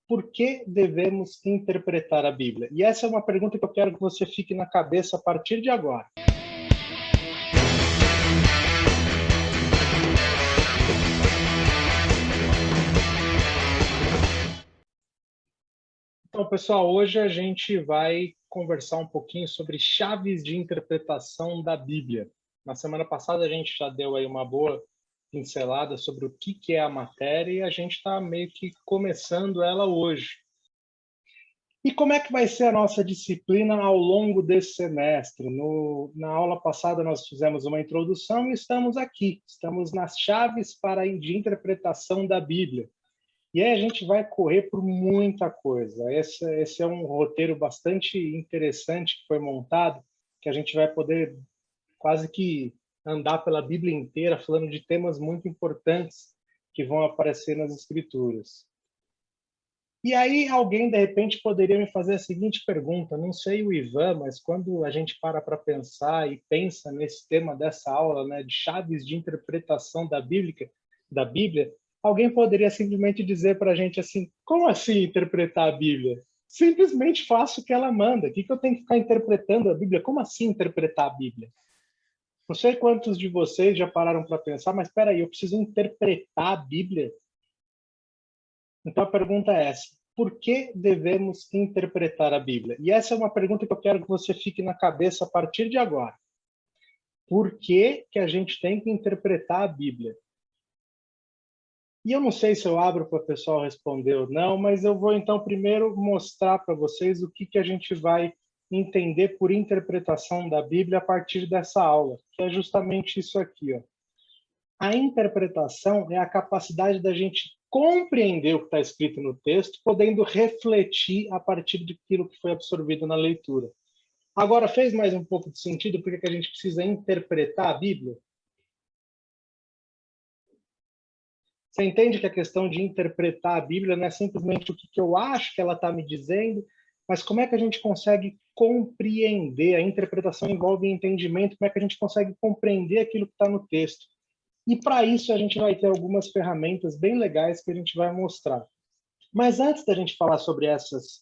por que devemos interpretar a Bíblia? E essa é uma pergunta que eu quero que você fique na cabeça a partir de agora. Então, pessoal, hoje a gente vai conversar um pouquinho sobre chaves de interpretação da Bíblia. Na semana passada a gente já deu aí uma boa pincelada sobre o que é a matéria e a gente está meio que começando ela hoje. E como é que vai ser a nossa disciplina ao longo desse semestre? Na aula passada nós fizemos uma introdução e estamos aqui. Estamos nas chaves de interpretação da Bíblia. E aí a gente vai correr por muita coisa. Esse é um roteiro bastante interessante que foi montado, que a gente vai poder quase que andar pela Bíblia inteira falando de temas muito importantes que vão aparecer nas Escrituras. E aí alguém, de repente, poderia me fazer a seguinte pergunta, não sei o Ivan, mas quando a gente para pensar e pensa nesse tema dessa aula, né, de chaves de interpretação da Bíblia, alguém poderia simplesmente dizer para a gente assim, como assim interpretar a Bíblia? Simplesmente faço o que ela manda. O que eu tenho que ficar interpretando a Bíblia? Como assim interpretar a Bíblia? Não sei quantos de vocês já pararam para pensar, mas espera aí, eu preciso interpretar a Bíblia? Então a pergunta é essa: por que devemos interpretar a Bíblia? E essa é uma pergunta que eu quero que você fique na cabeça a partir de agora. Por que a gente tem que interpretar a Bíblia? E eu não sei se eu abro para o pessoal responder ou não, mas eu vou então primeiro mostrar para vocês o que a gente vai entender por interpretação da Bíblia a partir dessa aula, que é justamente isso aqui, ó. A interpretação é a capacidade da gente compreender o que está escrito no texto, podendo refletir a partir daquilo que foi absorvido na leitura. Agora, fez mais um pouco de sentido porque que a gente precisa interpretar a Bíblia? Você entende que a questão de interpretar a Bíblia não é simplesmente o que eu acho que ela está me dizendo, mas como é que a gente consegue compreender? A interpretação envolve entendimento, como é que a gente consegue compreender aquilo que está no texto? E para isso a gente vai ter algumas ferramentas bem legais que a gente vai mostrar. Mas antes da gente falar sobre essas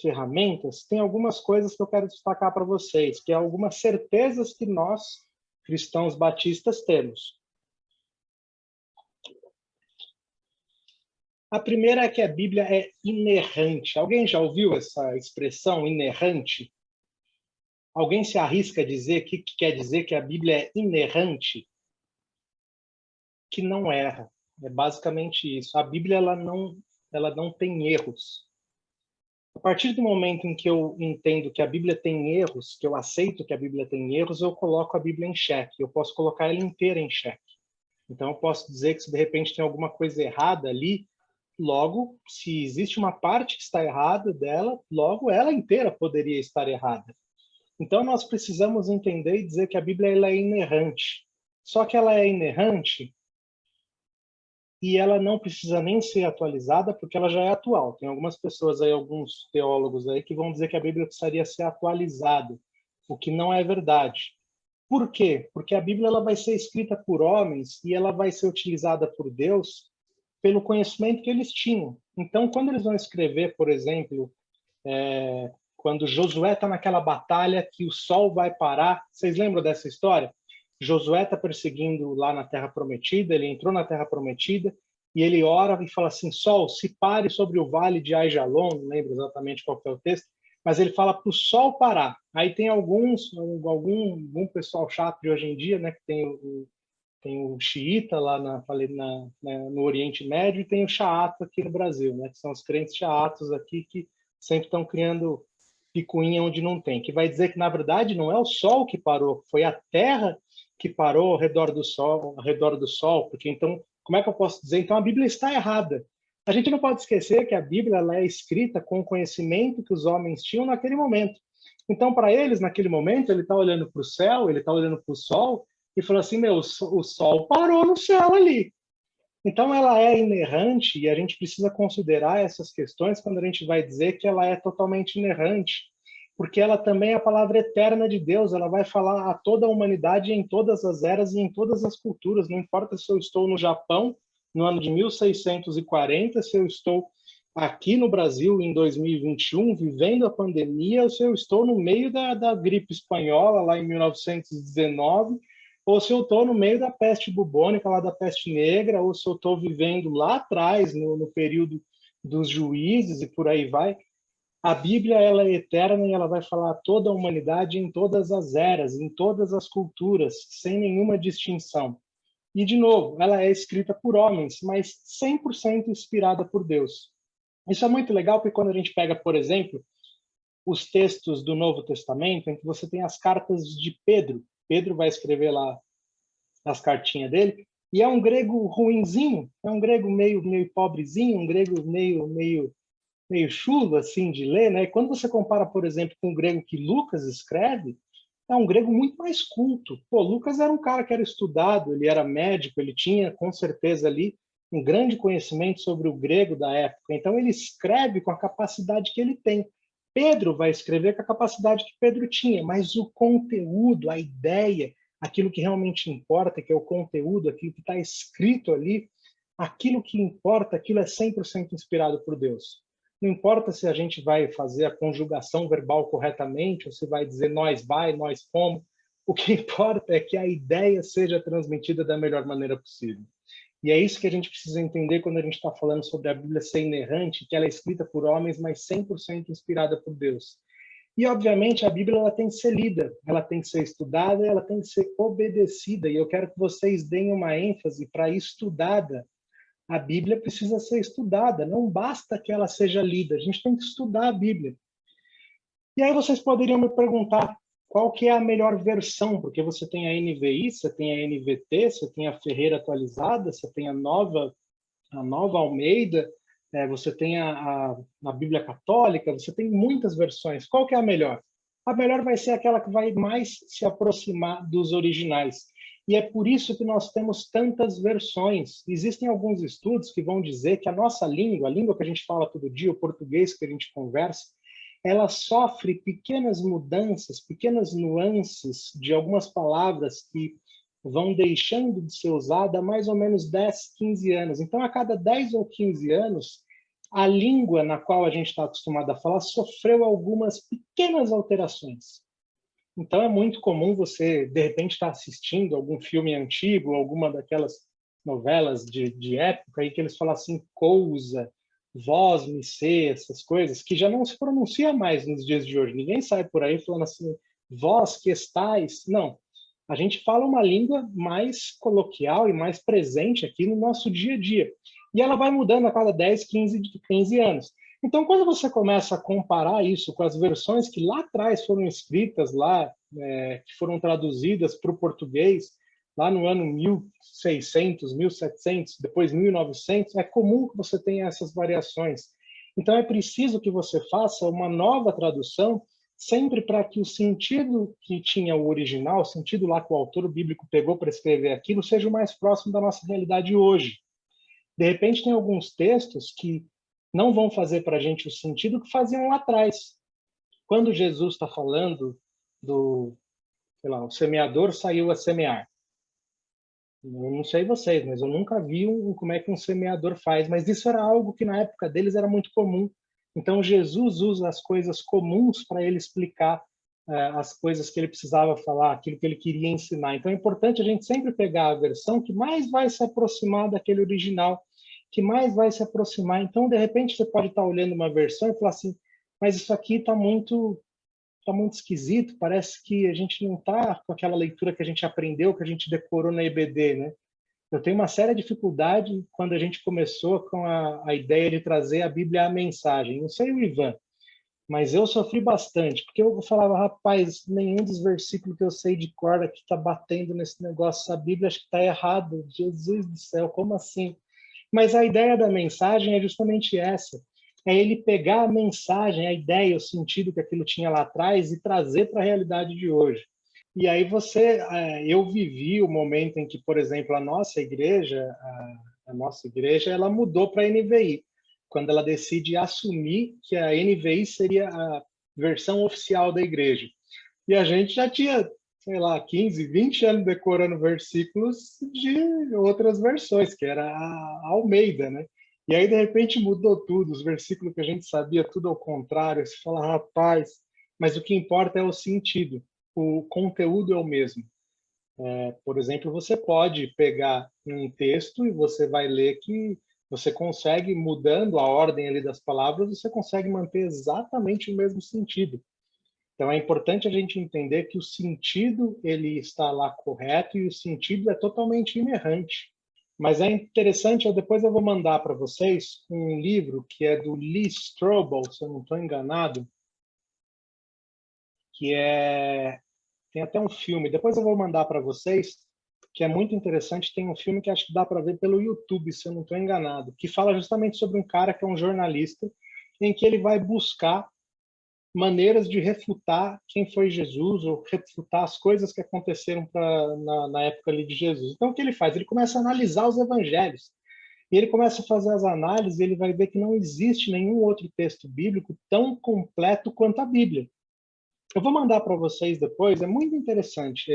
ferramentas, tem algumas coisas que eu quero destacar para vocês, que é algumas certezas que nós, cristãos batistas, temos. A primeira é que a Bíblia é inerrante. Alguém já ouviu essa expressão, inerrante? Alguém se arrisca a dizer que quer dizer que a Bíblia é inerrante? Que não erra. É basicamente isso. A Bíblia ela não tem erros. A partir do momento em que eu entendo que a Bíblia tem erros, que eu aceito que a Bíblia tem erros, eu coloco a Bíblia em xeque. Eu posso colocar ela inteira em xeque. Então, eu posso dizer que se de repente tem alguma coisa errada ali, logo, se existe uma parte que está errada dela, logo ela inteira poderia estar errada. Então, nós precisamos entender e dizer que a Bíblia ela é inerrante. Só que ela é inerrante e ela não precisa nem ser atualizada porque ela já é atual. Tem algumas pessoas aí, alguns teólogos aí que vão dizer que a Bíblia precisaria ser atualizada, o que não é verdade. Por quê? Porque a Bíblia ela vai ser escrita por homens e ela vai ser utilizada por Deus pelo conhecimento que eles tinham. Então, quando eles vão escrever, por exemplo, quando Josué está naquela batalha que o sol vai parar, vocês lembram dessa história? Josué está perseguindo lá na Terra Prometida, ele entrou na Terra Prometida e ele ora e fala assim, sol, se pare sobre o vale de Aijalon, não lembro exatamente qual é o texto, mas ele fala para o sol parar. Aí tem algum pessoal chato de hoje em dia, né, que tem o xiita lá no Oriente Médio e tem o xaato aqui no Brasil, né, que são os crentes xaatos aqui que sempre estão criando picuinha onde não tem, que vai dizer que, na verdade, não é o Sol que parou, foi a Terra que parou ao redor do Sol, porque então, como é que eu posso dizer? Então, a Bíblia está errada. A gente não pode esquecer que a Bíblia ela é escrita com o conhecimento que os homens tinham naquele momento. Então, para eles, naquele momento, ele está olhando para o céu, ele está olhando para o Sol, e falou assim, o Sol parou no céu ali. Então, ela é inerrante e a gente precisa considerar essas questões quando a gente vai dizer que ela é totalmente inerrante, porque ela também é a palavra eterna de Deus, ela vai falar a toda a humanidade em todas as eras e em todas as culturas, não importa se eu estou no Japão, no ano de 1640, se eu estou aqui no Brasil, em 2021, vivendo a pandemia, se eu estou no meio da gripe espanhola, lá em 1919, ou se eu estou no meio da peste bubônica, lá da peste negra, ou se eu estou vivendo lá atrás, no período dos juízes e por aí vai. A Bíblia, ela é eterna e ela vai falar a toda a humanidade em todas as eras, em todas as culturas, sem nenhuma distinção. E, de novo, ela é escrita por homens, mas 100% inspirada por Deus. Isso é muito legal, porque quando a gente pega, por exemplo, os textos do Novo Testamento, em que você tem as cartas de Pedro, Pedro vai escrever lá as cartinhas dele, e é um grego ruinzinho, é um grego meio pobrezinho, um grego meio chulo assim de ler, né? E quando você compara, por exemplo, com o grego que Lucas escreve, é um grego muito mais culto. Pô, Lucas era um cara que era estudado, ele era médico, ele tinha com certeza ali um grande conhecimento sobre o grego da época. Então ele escreve com a capacidade que ele tem. Pedro vai escrever com a capacidade que Pedro tinha, mas o conteúdo, a ideia, aquilo que realmente importa, que é o conteúdo, aquilo que está escrito ali, aquilo que importa, aquilo é 100% inspirado por Deus. Não importa se a gente vai fazer a conjugação verbal corretamente, ou se vai dizer nós vai, nós fomos. O que importa é que a ideia seja transmitida da melhor maneira possível. E é isso que a gente precisa entender quando a gente está falando sobre a Bíblia ser inerrante, que ela é escrita por homens, mas 100% inspirada por Deus. E, obviamente, a Bíblia ela tem que ser lida, ela tem que ser estudada, ela tem que ser obedecida. E eu quero que vocês deem uma ênfase para estudada. A Bíblia precisa ser estudada, não basta que ela seja lida, a gente tem que estudar a Bíblia. E aí vocês poderiam me perguntar qual que é a melhor versão, porque você tem a NVI, você tem a NVT, você tem a Ferreira atualizada, você tem a nova Almeida, você tem a Bíblia Católica, você tem muitas versões. Qual que é a melhor? A melhor vai ser aquela que vai mais se aproximar dos originais. E é por isso que nós temos tantas versões. Existem alguns estudos que vão dizer que a nossa língua, a língua que a gente fala todo dia, o português que a gente conversa, ela sofre pequenas mudanças, pequenas nuances de algumas palavras que vão deixando de ser usada há mais ou menos 10, 15 anos. Então, a cada 10 ou 15 anos, a língua na qual a gente está acostumado a falar sofreu algumas pequenas alterações. Então, é muito comum você, de repente, estar assistindo algum filme antigo, alguma daquelas novelas de época, em que eles falam assim, coisa, vós, me ser, essas coisas, que já não se pronuncia mais nos dias de hoje. Ninguém sai por aí falando assim, vós que estáis. Não. A gente fala uma língua mais coloquial e mais presente aqui no nosso dia a dia. E ela vai mudando a cada 10, 15 anos. Então, quando você começa a comparar isso com as versões que lá atrás foram escritas, lá, que foram traduzidas para o português, lá no ano 1600, 1700, depois 1900, é comum que você tenha essas variações. Então, é preciso que você faça uma nova tradução, sempre para que o sentido que tinha o original, o sentido lá que o autor bíblico pegou para escrever aquilo, seja o mais próximo da nossa realidade hoje. De repente, tem alguns textos que não vão fazer para a gente o sentido que faziam lá atrás. Quando Jesus está falando sei lá, o semeador saiu a semear. Eu não sei vocês, mas eu nunca vi como é que um semeador faz, mas isso era algo que na época deles era muito comum. Então Jesus usa as coisas comuns para ele explicar as coisas que ele precisava falar, aquilo que ele queria ensinar. Então é importante a gente sempre pegar a versão que mais vai se aproximar daquele original, que mais vai se aproximar. Então, de repente, você pode estar olhando uma versão e falar assim, mas isso aqui está muito esquisito, parece que a gente não está com aquela leitura que a gente aprendeu, que a gente decorou na EBD, né? Eu tenho uma séria dificuldade quando a gente começou com a ideia de trazer a Bíblia à mensagem. Não sei o Ivan, mas eu sofri bastante, porque eu falava, rapaz, nenhum dos versículos que eu sei de cor aqui está batendo nesse negócio, a Bíblia acho que está errado, Jesus do céu, como assim? Mas a ideia da mensagem é justamente essa, é ele pegar a mensagem, a ideia, o sentido que aquilo tinha lá atrás e trazer para a realidade de hoje. E aí eu vivi o momento em que, por exemplo, a nossa igreja, ela mudou para a NVI, quando ela decide assumir que a NVI seria a versão oficial da igreja. E a gente já tinha, sei lá, 15, 20 anos decorando versículos de outras versões, que era a Almeida, né? E aí, de repente, mudou tudo, os versículos que a gente sabia, tudo ao contrário. Você fala, rapaz, mas o que importa é o sentido, o conteúdo é o mesmo. Por exemplo, você pode pegar um texto e você vai ler que você consegue, mudando a ordem ali das palavras, você consegue manter exatamente o mesmo sentido. Então, é importante a gente entender que o sentido ele está lá correto e o sentido é totalmente inerrante. Mas é interessante, depois eu vou mandar para vocês um livro que é do Lee Strobel, se eu não estou enganado, que tem até um filme, depois eu vou mandar para vocês, que é muito interessante, tem um filme que acho que dá para ver pelo YouTube, se eu não estou enganado, que fala justamente sobre um cara que é um jornalista, em que ele vai buscar maneiras de refutar quem foi Jesus ou refutar as coisas que aconteceram na época ali de Jesus. Então, o que ele faz? Ele começa a analisar os evangelhos. E ele começa a fazer as análises e ele vai ver que não existe nenhum outro texto bíblico tão completo quanto a Bíblia. Eu vou mandar para vocês depois, é muito interessante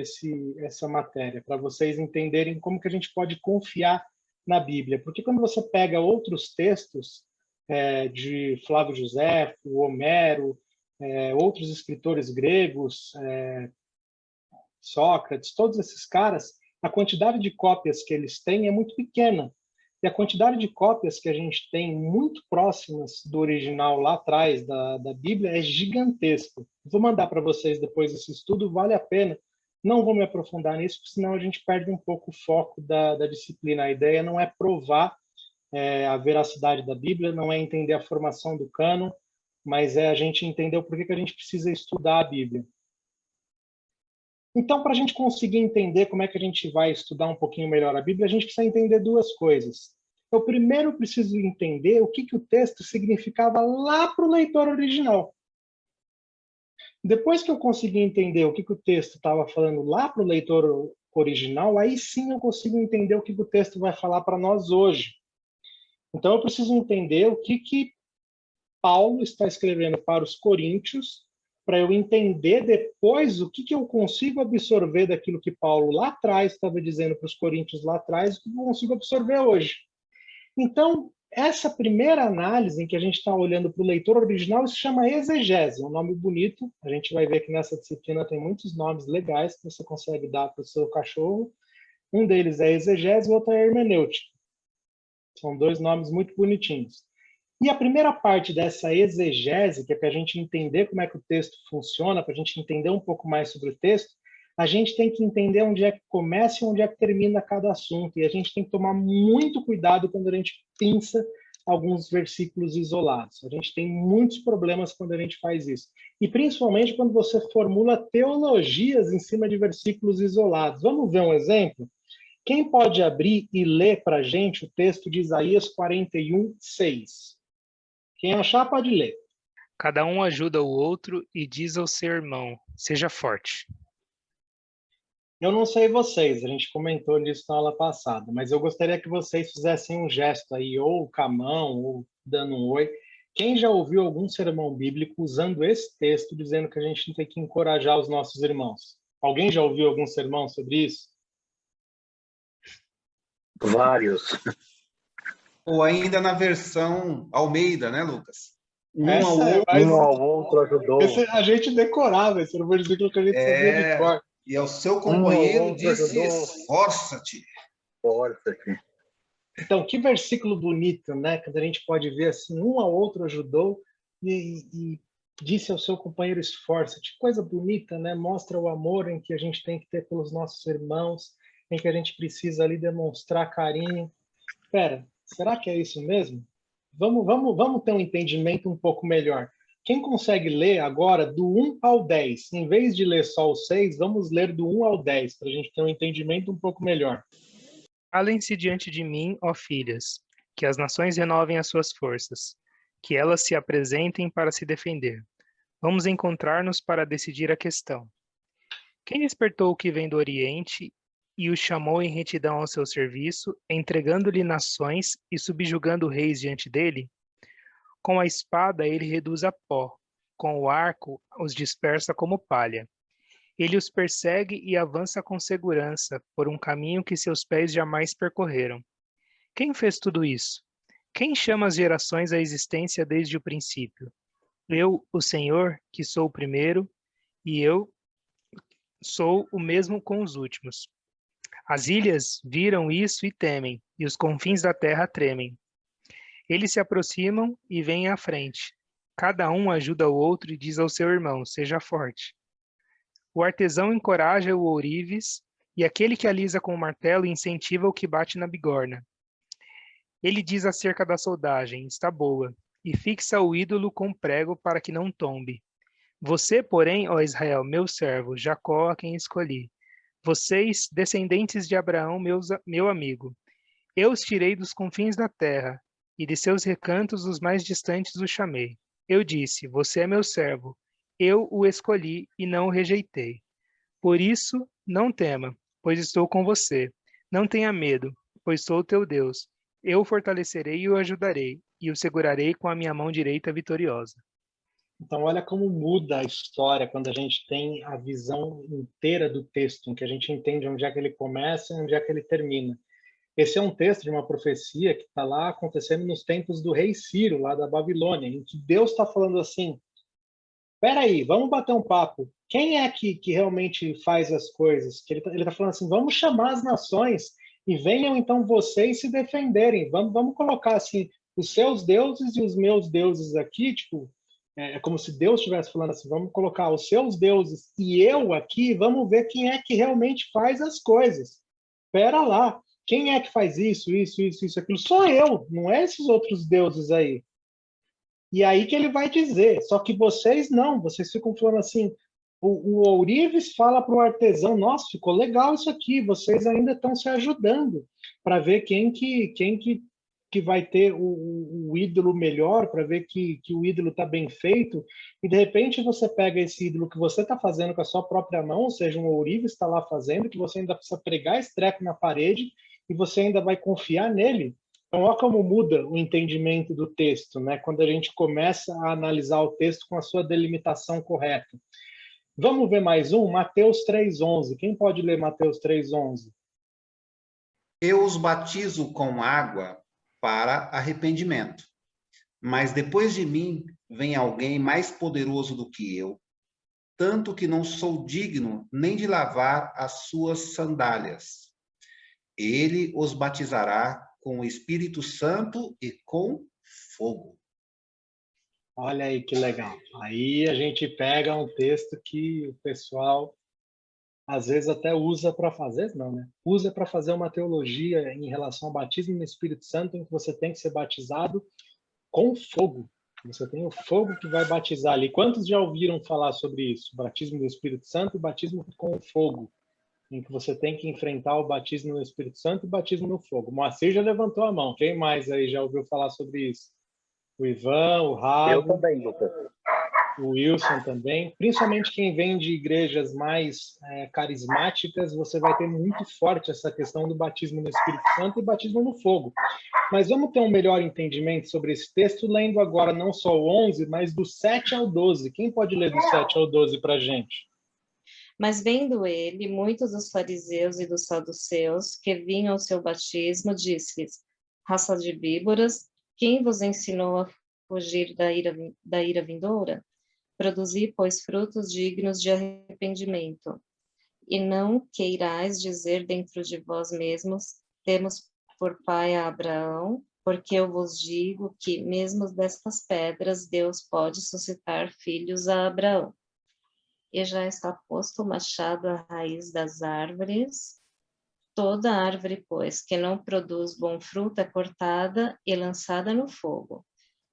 essa matéria, para vocês entenderem como que a gente pode confiar na Bíblia. Porque quando você pega outros textos de Flávio José, Homero, outros escritores gregos, Sócrates, todos esses caras, a quantidade de cópias que eles têm é muito pequena. E a quantidade de cópias que a gente tem muito próximas do original lá atrás da Bíblia é gigantesca. Vou mandar para vocês depois esse estudo, vale a pena. Não vou me aprofundar nisso, porque senão a gente perde um pouco o foco da disciplina. A ideia não é provar a veracidade da Bíblia, não é entender a formação do cânon, mas é a gente entender o porquê que a gente precisa estudar a Bíblia. Então, para a gente conseguir entender como é que a gente vai estudar um pouquinho melhor a Bíblia, a gente precisa entender duas coisas. Eu primeiro preciso entender o que o texto significava lá para o leitor original. Depois que eu conseguir entender o que o texto estava falando lá para o leitor original, aí sim eu consigo entender o que o texto vai falar para nós hoje. Então, eu preciso entender o que Paulo está escrevendo para os coríntios, para eu entender depois o que eu consigo absorver daquilo que Paulo lá atrás estava dizendo para os coríntios lá atrás, o que eu consigo absorver hoje. Então, essa primeira análise em que a gente está olhando para o leitor original se chama exegese, um nome bonito. A gente vai ver que nessa disciplina tem muitos nomes legais que você consegue dar para o seu cachorro. Um deles é exegese e o outro é hermenêutica. São dois nomes muito bonitinhos. E a primeira parte dessa exegese, que é para a gente entender como é que o texto funciona, para a gente entender um pouco mais sobre o texto, a gente tem que entender onde é que começa e onde é que termina cada assunto. E a gente tem que tomar muito cuidado quando a gente pensa alguns versículos isolados. A gente tem muitos problemas quando a gente faz isso. E principalmente quando você formula teologias em cima de versículos isolados. Vamos ver um exemplo? Quem pode abrir e ler para a gente o texto de Isaías 41, 6? Quem achar pode ler. Cada um ajuda o outro e diz ao seu irmão, seja forte. Eu não sei vocês, a gente comentou nisso na aula passada, mas eu gostaria que vocês fizessem um gesto aí, ou com a mão, ou dando um oi. Quem já ouviu algum sermão bíblico usando esse texto, dizendo que a gente tem que encorajar os nossos irmãos? Alguém já ouviu algum sermão sobre isso? Vários. Ou ainda na versão Almeida, né, Lucas? Um ao outro ajudou. A gente decorava, esse era o versículo que a gente sabia de cor. E ao seu companheiro disse, ajudou. esforça-te. Esforça-te. Então, que versículo bonito, né? Quando a gente pode ver assim, um ao outro ajudou e disse ao seu companheiro, esforça-te. Coisa bonita, né? Mostra o amor em que a gente tem que ter pelos nossos irmãos, em que a gente precisa ali demonstrar carinho. Espera, será que é isso mesmo? Vamos ter um entendimento um pouco melhor. Quem consegue ler agora do 1 ao 10? Em vez de ler só o 6, vamos ler do 1 ao 10, para a gente ter um entendimento um pouco melhor. Calem-se diante de mim, ó filhas, que as nações renovem as suas forças, que elas se apresentem para se defender. Vamos encontrar-nos para decidir a questão. Quem despertou o que vem do Oriente e o chamou em retidão ao seu serviço, entregando-lhe nações e subjugando reis diante dele? Com a espada ele reduz a pó, com o arco os dispersa como palha. Ele os persegue e avança com segurança por um caminho que seus pés jamais percorreram. Quem fez tudo isso? Quem chama as gerações à existência desde o princípio? Eu, o Senhor, que sou o primeiro, e eu sou o mesmo com os últimos. As ilhas viram isso e temem, e os confins da terra tremem. Eles se aproximam e vêm à frente. Cada um ajuda o outro e diz ao seu irmão, seja forte. O artesão encoraja o ourives, e aquele que alisa com o martelo incentiva o que bate na bigorna. Ele diz acerca da soldagem, está boa, e fixa o ídolo com prego para que não tombe. Você, porém, ó Israel, meu servo, Jacó, a quem escolhi. Vocês, descendentes de Abraão, meu amigo. Eu os tirei dos confins da terra, e de seus recantos os mais distantes os chamei. Eu disse, você é meu servo. Eu o escolhi e não o rejeitei. Por isso, não tema, pois estou com você. Não tenha medo, pois sou o teu Deus. Eu o fortalecerei e o ajudarei, e o segurarei com a minha mão direita vitoriosa. Então, olha como muda a história quando a gente tem a visão inteira do texto, em que a gente entende onde é que ele começa e onde é que ele termina. Esse é um texto de uma profecia que está lá acontecendo nos tempos do rei Ciro, lá da Babilônia, em que Deus está falando assim, espera aí, vamos bater um papo. Quem é que realmente faz as coisas? Que ele tá falando assim, vamos chamar as nações e venham então vocês se defenderem. Vamos colocar assim, os seus deuses e os meus deuses aqui, tipo, é como se Deus estivesse falando assim, vamos colocar os seus deuses e eu aqui, vamos ver quem é que realmente faz as coisas. Espera lá, quem é que faz isso, aquilo? Sou eu, não é esses outros deuses aí. E aí que ele vai dizer, só que vocês não, vocês ficam falando assim, o ourives fala para o artesão, nossa, ficou legal isso aqui, vocês ainda estão se ajudando para ver quem que vai ter o ídolo melhor, para ver que o ídolo está bem feito, e de repente você pega esse ídolo que você está fazendo com a sua própria mão, ou seja, um ourives está lá fazendo, que você ainda precisa pregar esse treco na parede, e você ainda vai confiar nele. Então, olha como muda o entendimento do texto, né? Quando a gente começa a analisar o texto com a sua delimitação correta. Vamos ver mais um? Mateus 3,11. Quem pode ler Mateus 3,11? Eu os batizo com água para arrependimento, mas depois de mim vem alguém mais poderoso do que eu, tanto que não sou digno nem de lavar as suas sandálias. Ele os batizará com o Espírito Santo e com fogo. Olha aí que legal. Aí a gente pega um texto que o pessoal às vezes até usa para fazer, não, né? Usa para fazer uma teologia em relação ao batismo no Espírito Santo, em que você tem que ser batizado com fogo. Você tem o fogo que vai batizar ali. Quantos já ouviram falar sobre isso? Batismo do Espírito Santo e batismo com fogo, em que você tem que enfrentar o batismo no Espírito Santo e o batismo no fogo. Moacir já levantou a mão. Quem mais aí já ouviu falar sobre isso? O Ivan, o Rago. Eu também, Lucas. O Wilson também. Principalmente quem vem de igrejas mais carismáticas, você vai ter muito forte essa questão do batismo no Espírito Santo e batismo no fogo. Mas vamos ter um melhor entendimento sobre esse texto, lendo agora não só o 11, mas do 7 ao 12. Quem pode ler do 7 ao 12 para a gente? Mas vendo ele, muitos dos fariseus e dos saduceus que vinham ao seu batismo, disse-lhes, raça de víboras, quem vos ensinou a fugir da ira vindoura? Produzi, pois, frutos dignos de arrependimento. E não queirais dizer dentro de vós mesmos, temos por pai a Abraão, porque eu vos digo que, mesmo destas pedras, Deus pode suscitar filhos a Abraão. E já está posto o machado à raiz das árvores. Toda árvore, pois, que não produz bom fruto é cortada e lançada no fogo.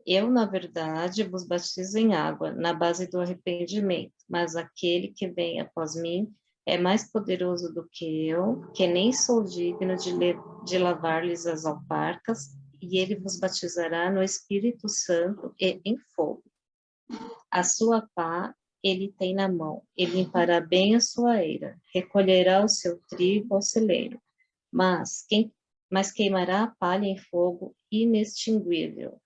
Eu, na verdade, vos batizo em água, na base do arrependimento, mas aquele que vem após mim é mais poderoso do que eu, que nem sou digno de lavar-lhes as alparcas, e ele vos batizará no Espírito Santo e em fogo. A sua pá ele tem na mão, ele limpará bem a sua eira, recolherá o seu trigo ao celeiro, mas queimará a palha em fogo inextinguível.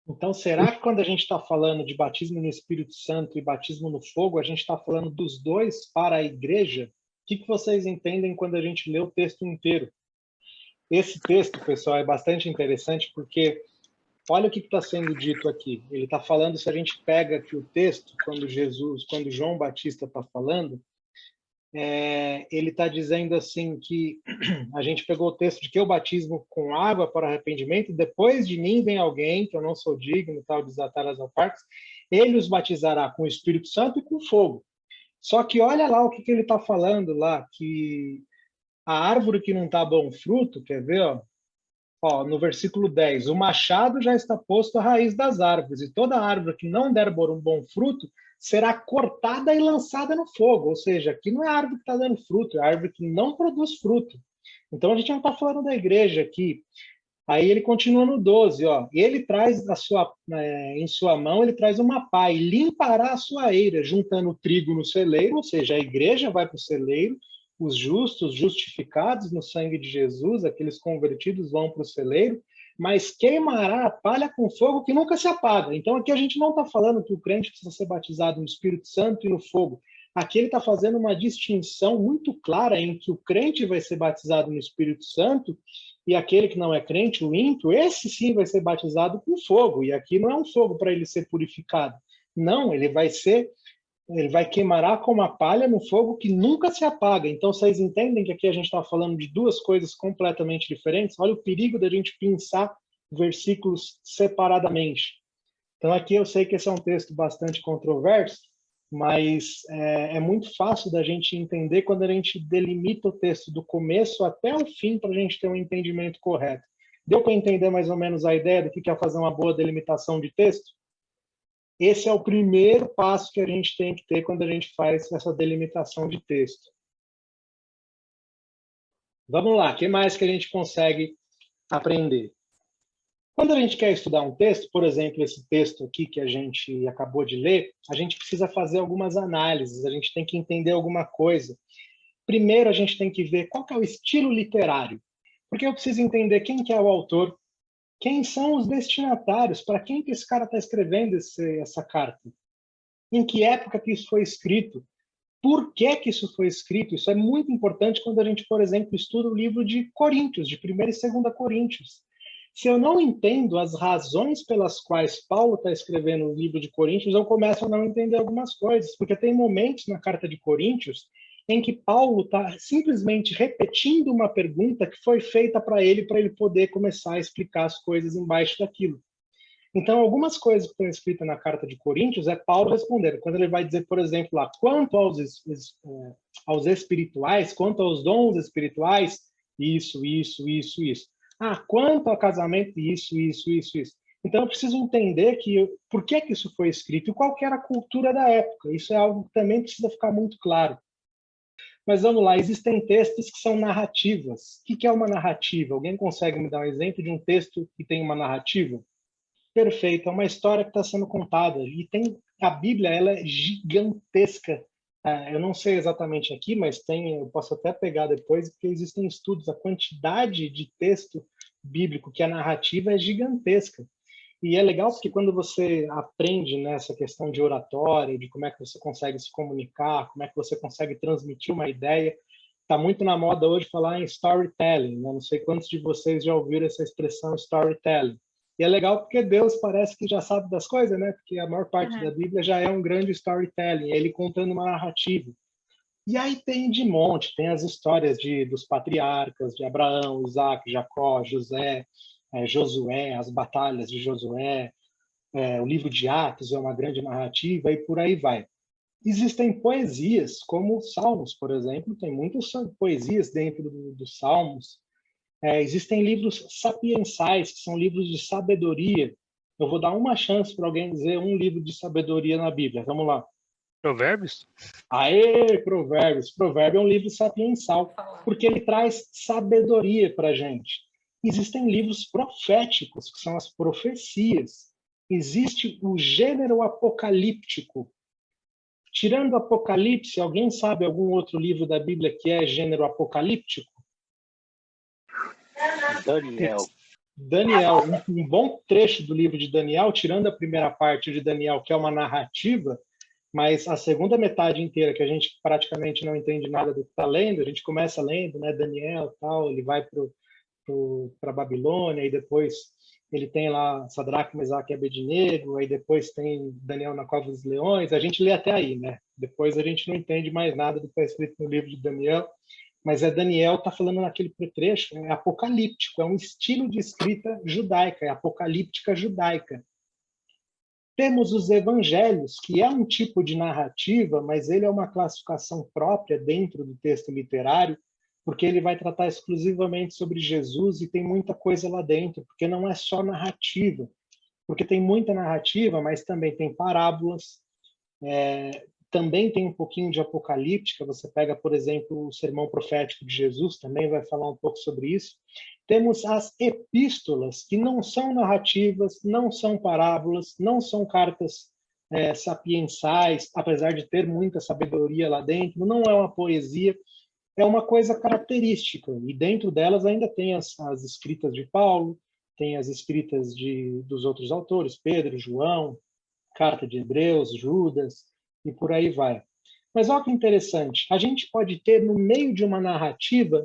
Então, será que quando a gente está falando de batismo no Espírito Santo e batismo no fogo, a gente está falando dos dois para a igreja? O que vocês entendem quando a gente lê o texto inteiro? Esse texto, pessoal, é bastante interessante porque olha o que está sendo dito aqui. Ele está falando, se a gente pega aqui o texto, quando João Batista está falando, ele está dizendo assim que a gente pegou o texto de que eu batismo com água para arrependimento, e depois de mim vem alguém, que eu não sou digno, tal, desatar as alparcas, ele os batizará com o Espírito Santo e com fogo. Só que olha lá o que ele está falando lá, que a árvore que não está bom fruto, quer ver, ó? Ó, no versículo 10, o machado já está posto à raiz das árvores, e toda árvore que não der um bom fruto será cortada e lançada no fogo. Ou seja, aqui não é a árvore que está dando fruto, é a árvore que não produz fruto. Então a gente não está falando da igreja aqui. Aí ele continua no 12, ó. E ele traz em sua mão, ele traz uma pá e limpará a sua eira, juntando o trigo no celeiro, ou seja, a igreja vai para o celeiro, os justos, justificados no sangue de Jesus, aqueles convertidos vão para o celeiro, mas queimará a palha com fogo que nunca se apaga. Então aqui a gente não está falando que o crente precisa ser batizado no Espírito Santo e no fogo. Aqui ele está fazendo uma distinção muito clara em que o crente vai ser batizado no Espírito Santo e aquele que não é crente, o ímpio, esse sim vai ser batizado com fogo. E aqui não é um fogo para ele ser purificado. Não, ele vai queimará como a palha no fogo que nunca se apaga. Então, vocês entendem que aqui a gente está falando de duas coisas completamente diferentes? Olha o perigo da gente pensar versículos separadamente. Então, aqui eu sei que esse é um texto bastante controverso, mas é muito fácil da gente entender quando a gente delimita o texto do começo até o fim para a gente ter um entendimento correto. Deu para entender mais ou menos a ideia do que é fazer uma boa delimitação de texto? Esse é o primeiro passo que a gente tem que ter quando a gente faz essa delimitação de texto. Vamos lá, o que mais que a gente consegue aprender? Quando a gente quer estudar um texto, por exemplo, esse texto aqui que a gente acabou de ler, a gente precisa fazer algumas análises, a gente tem que entender alguma coisa. Primeiro, a gente tem que ver qual que é o estilo literário, porque eu preciso entender quem que é o autor, quem são os destinatários, para quem que esse cara está escrevendo essa carta, em que época que isso foi escrito, por que que isso foi escrito. Isso é muito importante quando a gente, por exemplo, estuda o livro de Coríntios, de 1ª e 2ª Coríntios. Se eu não entendo as razões pelas quais Paulo está escrevendo o livro de Coríntios, eu começo a não entender algumas coisas, porque tem momentos na carta de Coríntios em que Paulo está simplesmente repetindo uma pergunta que foi feita para ele poder começar a explicar as coisas embaixo daquilo. Então, algumas coisas que estão escritas na carta de Coríntios é Paulo respondendo. Quando ele vai dizer, por exemplo, lá, quanto aos espirituais, quanto aos dons espirituais, isso. Ah, quanto ao casamento, isso. Então, eu preciso entender por que isso foi escrito e qual que era a cultura da época. Isso é algo que também precisa ficar muito claro. Mas vamos lá, existem textos que são narrativas. O que é uma narrativa? Alguém consegue me dar um exemplo de um texto que tem uma narrativa? Perfeito, é uma história que está sendo contada. E a Bíblia, ela é gigantesca. Eu não sei exatamente aqui, mas eu posso até pegar depois, porque existem estudos. A quantidade de texto bíblico que é narrativa é gigantesca. E é legal porque quando você aprende nessa questão de oratória, de como é que você consegue se comunicar, como é que você consegue transmitir uma ideia, está muito na moda hoje falar em storytelling, né? Não sei quantos de vocês já ouviram essa expressão storytelling. E é legal porque Deus parece que já sabe das coisas, né? Porque a maior parte da Bíblia já é um grande storytelling, é ele contando uma narrativa. E aí tem de monte, tem as histórias dos patriarcas, de Abraão, Isaac, Jacó, José, Josué, as batalhas de Josué, o livro de Atos é uma grande narrativa e por aí vai. Existem poesias, como Salmos, por exemplo, tem muitas poesias dentro dos Salmos. Existem livros sapiensais, que são livros de sabedoria. Eu vou dar uma chance para alguém dizer um livro de sabedoria na Bíblia. Vamos lá. Provérbios? Aê, Provérbios. Provérbio é um livro sapiensal, porque ele traz sabedoria para a gente. Existem livros proféticos, que são as profecias. Existe o gênero apocalíptico. Tirando o Apocalipse, alguém sabe algum outro livro da Bíblia que é gênero apocalíptico? Daniel, um bom trecho do livro de Daniel, tirando a primeira parte de Daniel, que é uma narrativa, mas a segunda metade inteira, que a gente praticamente não entende nada do que está lendo, a gente começa lendo, né, Daniel, tal, ele vai para a Babilônia, e depois ele tem lá Sadraque, Mesaque e Abednego, aí depois tem Daniel na Cova dos Leões, a gente lê até aí, né? Depois a gente não entende mais nada do que está escrito no livro de Daniel, mas Daniel está falando naquele trecho, é apocalíptico, é um estilo de escrita judaica, é apocalíptica judaica. Temos os evangelhos, que é um tipo de narrativa, mas ele é uma classificação própria dentro do texto literário, porque ele vai tratar exclusivamente sobre Jesus e tem muita coisa lá dentro, porque não é só narrativa, porque tem muita narrativa, mas também tem parábolas, também tem um pouquinho de apocalíptica. Você pega, por exemplo, o sermão profético de Jesus, também vai falar um pouco sobre isso. Temos as epístolas, que não são narrativas, não são parábolas, não são cartas sapiensais, apesar de ter muita sabedoria lá dentro, não é uma poesia, é uma coisa característica, e dentro delas ainda tem as escritas de Paulo, tem as escritas dos outros autores, Pedro, João, Carta de Hebreus, Judas, e por aí vai. Mas olha que interessante, a gente pode ter no meio de uma narrativa,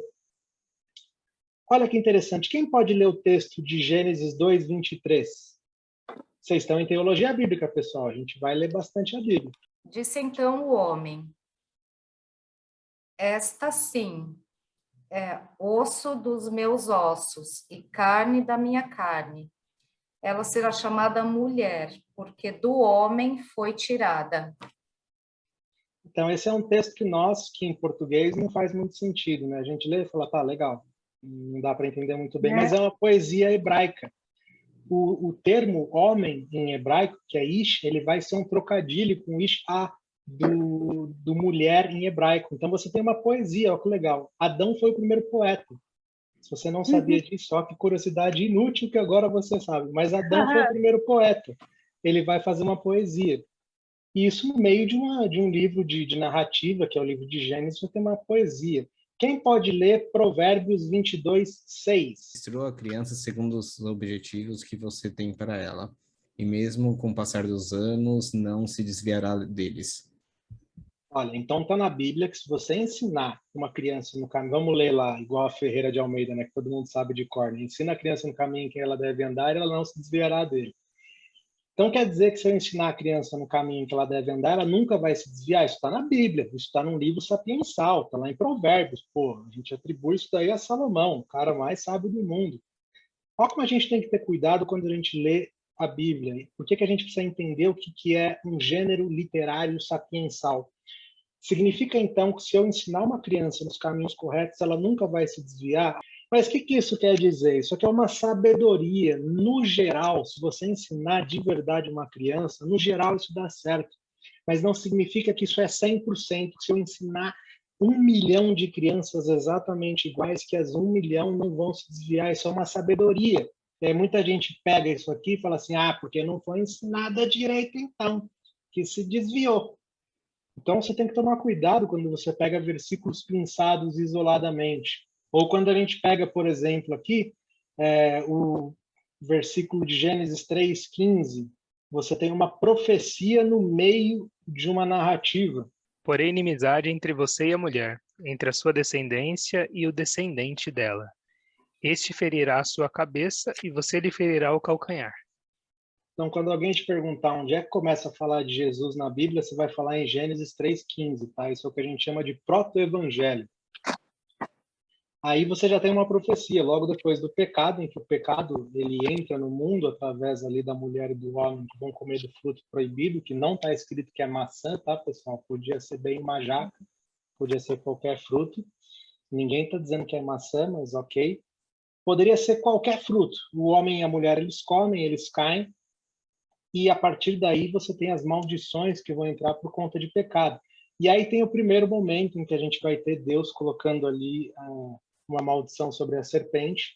olha que interessante, quem pode ler o texto de Gênesis 2, 23? Vocês estão em teologia bíblica, pessoal, a gente vai ler bastante a Bíblia. Disse então o homem: esta sim é osso dos meus ossos e carne da minha carne. Ela será chamada mulher, porque do homem foi tirada. Então, esse é um texto que em português não faz muito sentido, né? A gente lê e fala, tá, legal, não dá para entender muito bem, mas é uma poesia hebraica. O termo homem em hebraico, que é ish, ele vai ser um trocadilho com ish-a, do mulher em hebraico. Então você tem uma poesia, olha que legal. Adão foi o primeiro poeta. Se você não sabia disso, ó, que curiosidade inútil que agora você sabe. Mas Adão foi o primeiro poeta. Ele vai fazer uma poesia. E isso no meio de um livro de narrativa, que é o livro de Gênesis, vai ter uma poesia. Quem pode ler Provérbios 22, 6? Instrua a criança segundo os objetivos que você tem para ela, e mesmo com o passar dos anos, não se desviará deles. Olha, então tá na Bíblia que se você ensinar uma criança no caminho, vamos ler lá, igual a Ferreira de Almeida, né, que todo mundo sabe de cor, né? Ensina a criança no caminho em que ela deve andar, ela não se desviará dele. Então quer dizer que se eu ensinar a criança no caminho que ela deve andar, ela nunca vai se desviar? Isso está na Bíblia, isso está num livro sapiensal, está lá em Provérbios. Pô, a gente atribui isso daí a Salomão, o cara mais sábio do mundo. Olha como a gente tem que ter cuidado quando a gente lê a Bíblia. Por que a gente precisa entender o que é um gênero literário sapiensal? Significa, então, que se eu ensinar uma criança nos caminhos corretos, ela nunca vai se desviar? Mas o que isso quer dizer? Isso aqui é uma sabedoria. No geral, se você ensinar de verdade uma criança, no geral isso dá certo. Mas não significa que isso é 100%. Se eu ensinar 1 milhão de crianças exatamente iguais, que as 1 milhão não vão se desviar. Isso é uma sabedoria. Muita gente pega isso aqui e fala assim, porque não foi ensinada direito então, que se desviou. Então, você tem que tomar cuidado quando você pega versículos pensados isoladamente. Ou quando a gente pega, por exemplo, aqui, o versículo de Gênesis 3:15, você tem uma profecia no meio de uma narrativa. Porém, inimizade entre você e a mulher, entre a sua descendência e o descendente dela. Este ferirá a sua cabeça e você lhe ferirá o calcanhar. Então, quando alguém te perguntar onde é que começa a falar de Jesus na Bíblia, você vai falar em Gênesis 3:15, tá? Isso é o que a gente chama de proto-evangelho. Aí você já tem uma profecia, logo depois do pecado, em que o pecado ele entra no mundo através ali da mulher e do homem que vão comer do fruto proibido, que não está escrito que é maçã, tá, pessoal? Podia ser bem uma jaca, podia ser qualquer fruto. Ninguém está dizendo que é maçã, mas ok. Poderia ser qualquer fruto. O homem e a mulher, eles comem, eles caem, e a partir daí você tem as maldições que vão entrar por conta de pecado. E aí tem o primeiro momento em que a gente vai ter Deus colocando ali uma maldição sobre a serpente,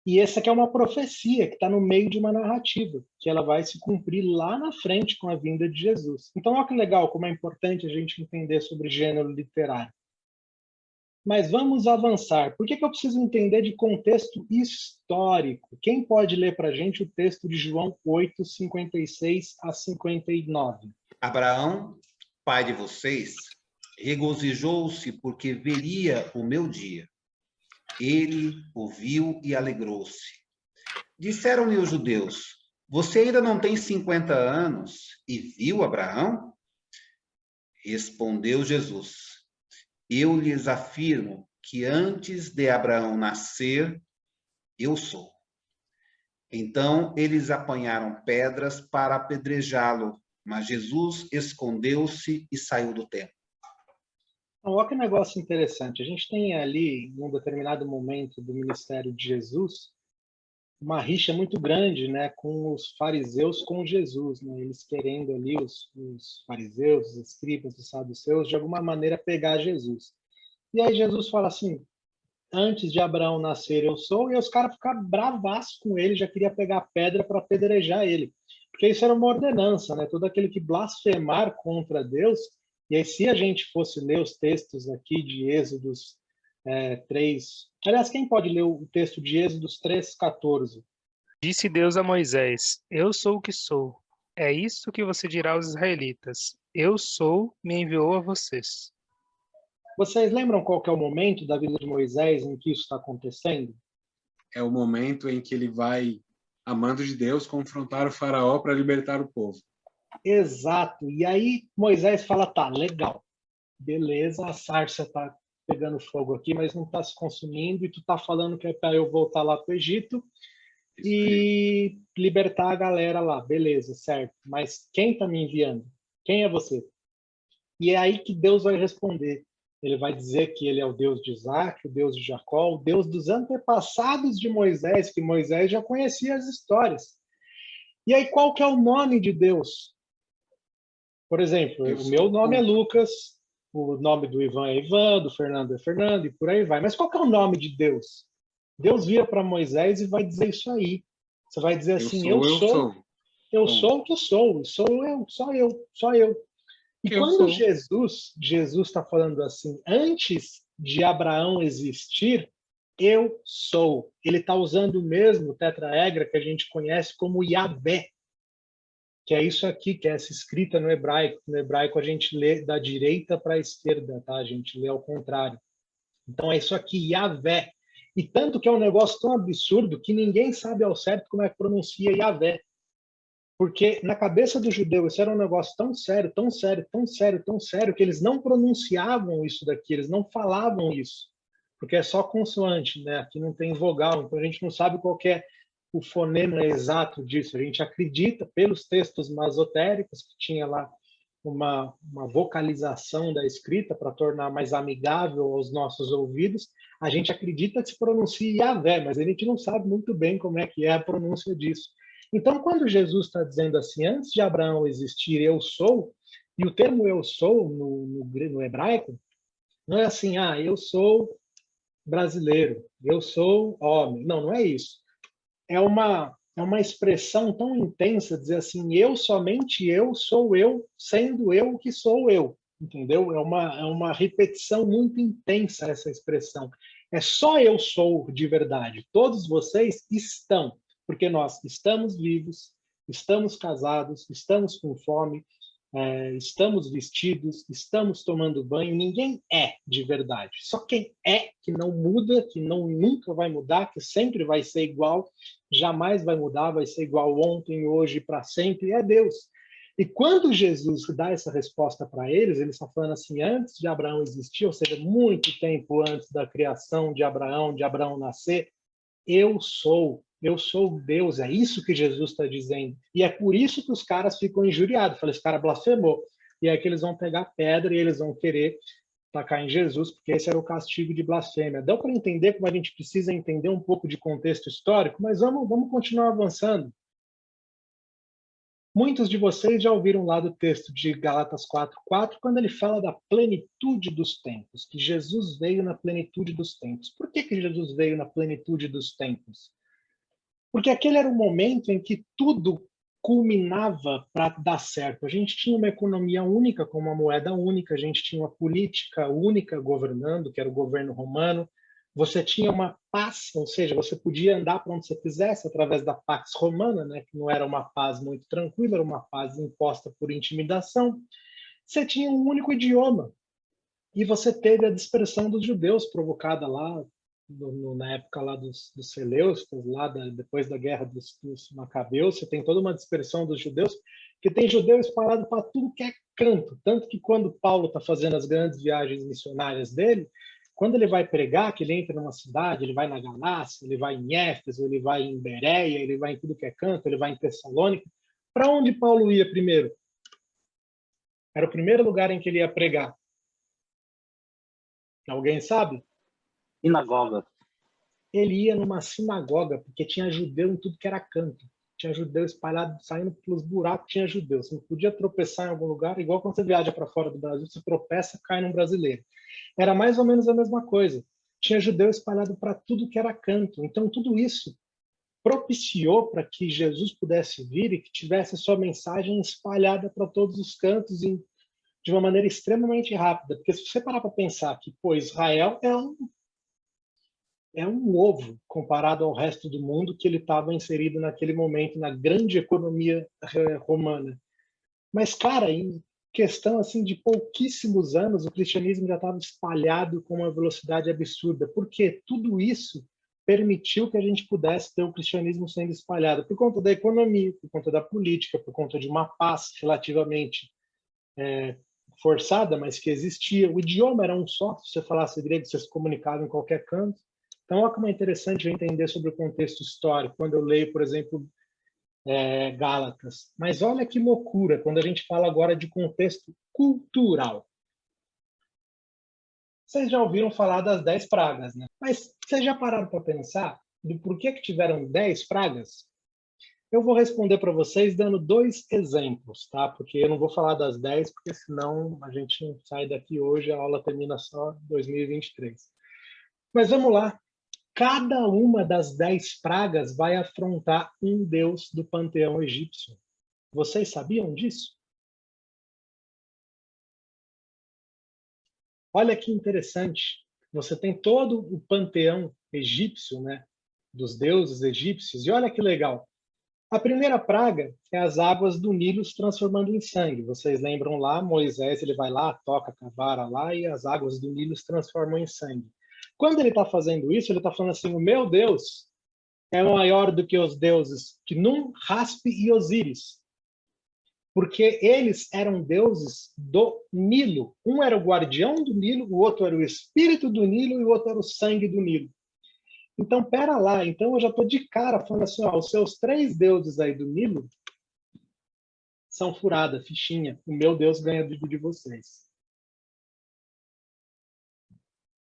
e essa aqui é uma profecia que está no meio de uma narrativa, que ela vai se cumprir lá na frente com a vinda de Jesus. Então olha que legal, como é importante a gente entender sobre gênero literário. Mas vamos avançar. Por que eu preciso entender de contexto histórico? Quem pode ler para a gente o texto de João 8, 56 a 59? Abraão, pai de vocês, regozijou-se porque veria o meu dia. Ele ouviu e alegrou-se. Disseram-lhe os judeus: você ainda não tem 50 anos e viu Abraão? Respondeu Jesus: eu lhes afirmo que antes de Abraão nascer, eu sou. Então eles apanharam pedras para apedrejá-lo, mas Jesus escondeu-se e saiu do templo. Olha que negócio interessante. A gente tem ali, em um determinado momento do ministério de Jesus, uma rixa muito grande, né, com os fariseus com Jesus, né, eles querendo ali, os fariseus, os escribas, os saduceus, de alguma maneira pegar Jesus. E aí Jesus fala assim, antes de Abraão nascer eu sou, e os caras ficam bravaços com ele, já queria pegar pedra para apedrejar ele. Porque isso era uma ordenança, né? Todo aquele que blasfemar contra Deus, e aí se a gente fosse ler os textos aqui de Êxodos 3... Aliás, quem pode ler o texto de Êxodos 3:14? Disse Deus a Moisés: eu sou o que sou. É isto que você dirá aos israelitas: eu sou, me enviou a vocês. Vocês lembram qual que é o momento da vida de Moisés em que isso está acontecendo? É o momento em que ele vai, a mando de Deus, confrontar o faraó para libertar o povo. Exato. E aí Moisés fala, tá, legal. Beleza, a sarça tá pegando fogo aqui, mas não está se consumindo, e tu tá falando que é para eu voltar lá para o Egito e libertar a galera lá. Beleza, certo. Mas quem está me enviando? Quem é você? E é aí que Deus vai responder. Ele vai dizer que ele é o Deus de Isaac, o Deus de Jacó, o Deus dos antepassados de Moisés, que Moisés já conhecia as histórias. E aí qual que é o nome de Deus? Por exemplo, o meu nome é Lucas, o nome do Ivan é Ivan, do Fernando é Fernando, e por aí vai. Mas qual que é o nome de Deus? Deus vira para Moisés e vai dizer isso aí. Você vai dizer assim, eu sou o que sou eu, só eu. E quando Jesus está falando assim, antes de Abraão existir, eu sou. Ele está usando o mesmo tetraedra que a gente conhece como Yahvé, que é isso aqui, que é essa escrita no hebraico. No hebraico a gente lê da direita para a esquerda, tá? A gente lê ao contrário. Então é isso aqui, Yahvé. E tanto que é um negócio tão absurdo que ninguém sabe ao certo como é que pronuncia Yahvé. Porque na cabeça do judeu isso era um negócio tão sério, tão sério, tão sério, tão sério, que eles não pronunciavam isso daqui, eles não falavam isso. Porque é só consoante, né? Aqui não tem vogal, então a gente não sabe qual que é o fonema exato disso. A gente acredita, pelos textos masotéricos, que tinha lá uma vocalização da escrita para tornar mais amigável aos nossos ouvidos, a gente acredita que se pronuncia Yahvé, mas a gente não sabe muito bem como é que é a pronúncia disso. Então, quando Jesus está dizendo assim, antes de Abraão existir, eu sou, e o termo eu sou no hebraico, não é assim, eu sou brasileiro, eu sou homem. Não, não é isso. É uma expressão tão intensa, dizer assim, eu, somente eu, sou eu, sendo eu o que sou eu. Entendeu? É uma repetição muito intensa essa expressão. É só eu sou de verdade. Todos vocês estão. Porque nós estamos vivos, estamos casados, estamos com fome, estamos vestidos, estamos tomando banho. Ninguém é de verdade. Só quem é, que não muda, que nunca vai mudar, que sempre vai ser igual, jamais vai mudar, vai ser igual ontem, hoje, para sempre, é Deus. E quando Jesus dá essa resposta para eles, ele está falando assim, antes de Abraão existir, ou seja, muito tempo antes da criação de Abraão nascer, eu sou Deus, é isso que Jesus está dizendo. E é por isso que os caras ficam injuriados. Falam, esse cara blasfemou. E é que eles vão pegar pedra e eles vão querer tacar em Jesus, porque esse era o castigo de blasfêmia. Deu para entender como a gente precisa entender um pouco de contexto histórico, mas vamos continuar avançando. Muitos de vocês já ouviram lá do texto de Gálatas 4:4, quando ele fala da plenitude dos tempos, que Jesus veio na plenitude dos tempos. Por que Jesus veio na plenitude dos tempos? Porque aquele era o momento em que tudo culminava para dar certo. A gente tinha uma economia única, com uma moeda única, a gente tinha uma política única governando, que era o governo romano. Você tinha uma paz, ou seja, você podia andar para onde você quisesse através da Pax Romana, né, que não era uma paz muito tranquila, era uma paz imposta por intimidação. Você tinha um único idioma. E você teve a dispersão dos judeus provocada lá na época lá dos Seleucidas, depois da guerra dos Macabeus, você tem toda uma dispersão dos judeus, que tem judeu espalhado para tudo que é canto. Tanto que quando Paulo está fazendo as grandes viagens missionárias dele, quando ele vai pregar, que ele entra numa cidade, ele vai na Galácia, ele vai em Éfeso, ele vai em Bereia, ele vai em tudo que é canto, ele vai em Tessalônica. Para onde Paulo ia primeiro? Era o primeiro lugar em que ele ia pregar. Alguém sabe? Sinagoga. Ele ia numa sinagoga, porque tinha judeu em tudo que era canto. Tinha judeu espalhado, saindo pelos buracos, tinha judeu. Você não podia tropeçar em algum lugar, igual quando você viaja para fora do Brasil, você tropeça, cai num brasileiro. Era mais ou menos a mesma coisa. Tinha judeu espalhado para tudo que era canto. Então, tudo isso propiciou para que Jesus pudesse vir e que tivesse sua mensagem espalhada para todos os cantos de uma maneira extremamente rápida. Porque se você parar para pensar que, pô, Israel é um ovo comparado ao resto do mundo que ele estava inserido naquele momento na grande economia romana. Mas, cara, em questão assim de pouquíssimos anos, o cristianismo já estava espalhado com uma velocidade absurda, porque tudo isso permitiu que a gente pudesse ter o cristianismo sendo espalhado por conta da economia, por conta da política, por conta de uma paz relativamente forçada, mas que existia. O idioma era um só, se você falasse grego, você se comunicava em qualquer canto. Então, olha como é interessante eu entender sobre o contexto histórico, quando eu leio, por exemplo, Gálatas. Mas olha que loucura, quando a gente fala agora de contexto cultural. Vocês já ouviram falar das 10 pragas, né? Mas vocês já pararam para pensar do porquê que tiveram 10 pragas? Eu vou responder para vocês dando 2 exemplos, tá? Porque eu não vou falar das 10, porque senão a gente não sai daqui hoje, a aula termina só em 2023. Mas vamos lá. Cada uma das 10 pragas vai afrontar um deus do panteão egípcio. Vocês sabiam disso? Olha que interessante. Você tem todo o panteão egípcio, né, dos deuses egípcios, e olha que legal. A primeira praga é as águas do Nilo se transformando em sangue. Vocês lembram lá, Moisés ele vai lá, toca a vara lá e as águas do Nilo se transformam em sangue. Quando ele está fazendo isso, ele está falando assim, o meu Deus é maior do que os deuses Khnum, Raspe e Osíris. Porque eles eram deuses do Nilo. Um era o guardião do Nilo, o outro era o espírito do Nilo e o outro era o sangue do Nilo. Então, pera lá. Então, eu já estou de cara falando assim, ó, os seus 3 deuses aí do Nilo são furada, fichinha. O meu Deus ganha de vocês.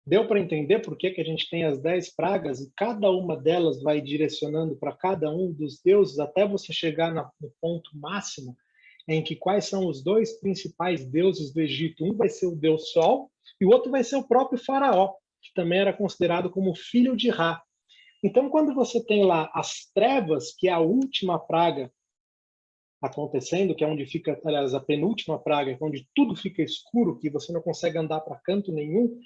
Deu para entender por que a gente tem as 10 pragas e cada uma delas vai direcionando para cada um dos deuses até você chegar no ponto máximo em que quais são os 2 principais deuses do Egito. Um vai ser o deus Sol e o outro vai ser o próprio Faraó, que também era considerado como filho de Ra. Então, quando você tem lá as trevas, que é a última praga acontecendo, que é onde fica, aliás, a penúltima praga, onde tudo fica escuro, que você não consegue andar para canto nenhum,